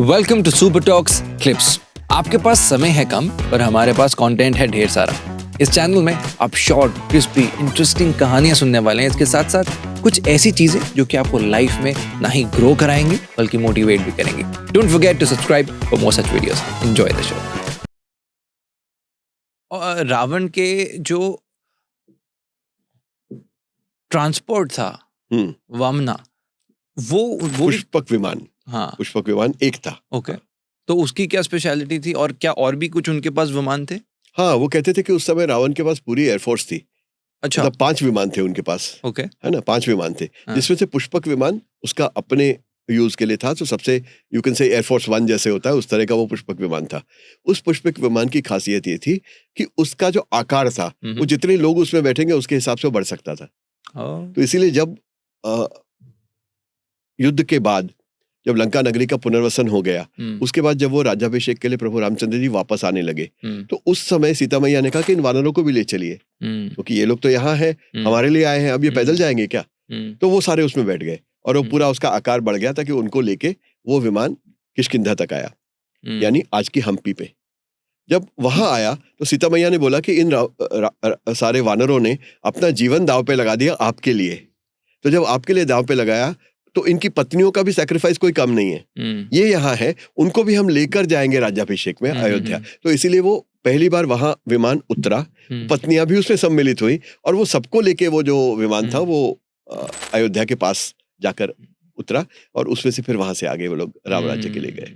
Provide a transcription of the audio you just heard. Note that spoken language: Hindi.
Welcome to super talks clips. आपके पास समय है कम पर हमारे पास कंटेंट है ढेर सारा। इस चैनल में आप शॉर्ट, क्रिस्पी, इंटरेस्टिंग कहानियां सुनने वाले हैं। इसके साथ साथ कुछ ऐसी चीजें जो कि आपको लाइफ में ना ही ग्रो कराएंगे बल्कि मोटिवेट भी करेंगे। Don't forget to subscribe for more such videos. Enjoy the show. और रावण के जो ट्रांसपोर्ट था वामना, वो भी पुष्पक विमान। हाँ, पुष्पक विमान एक था। ओके। तो उसकी क्या स्पेशलिटी थी और क्या और भी कुछ उनके पास विमान थे? हाँ, वो कहते थे कि उस समय रावण के पास पूरी एयरफोर्स थी। अच्छा, मतलब 5 विमान थे उनके पास, ओके। है ना? 5 विमान थे, हाँ। जिसमें से पुष्पक विमान उसका अपने यूज के लिए था। तो सबसे यू कैन से एयरफोर्स 1 जैसे होता है उस तरह का वो पुष्पक विमान था। उस पुष्पक विमान की खासियत ये थी कि उसका जो आकार था वो जितने लोग उसमें बैठेंगे उसके हिसाब से वो बढ़ सकता था। तो इसीलिए जब युद्ध के बाद जब लंका नगरी का पुनर्वसन हो गया, उसके बाद जब वो राज्याभिषेक के लिए प्रभु रामचंद्र जी वापस आने लगे, तो उस समय सीता मैया ने कहा कि इन वानरों को भी ले चलिए, क्योंकि ये लोग तो यहाँ हैं, हमारे लिए आए हैं, अब ये पैदल जाएंगे क्या? तो वो सारे उसमें बैठ गए और वो पूरा उसका आकार बढ़ गया ताकि उनको लेके वो विमान किष्किंधा तक आया, यानी आज की हम्पी पे। जब वहां आया तो सीता मैया ने बोला कि इन सारे वानरों ने अपना जीवन दांव पे लगा दिया आपके लिए। तो जब आपके लिए दांव पे लगाया तो इनकी पत्नियों का भी सैक्रिफाइस कोई कम नहीं है। ये यहाँ है, उनको भी हम लेकर जाएंगे राज्याभिषेक में अयोध्या। तो इसीलिए वो पहली बार वहां विमान उतरा, पत्नियां भी उसमें सम्मिलित हुई और वो सबको लेके वो जो विमान था वो अयोध्या के पास जाकर उतरा और उसमें से फिर वहां से आगे वो लोग राम राज्य के लिए गए।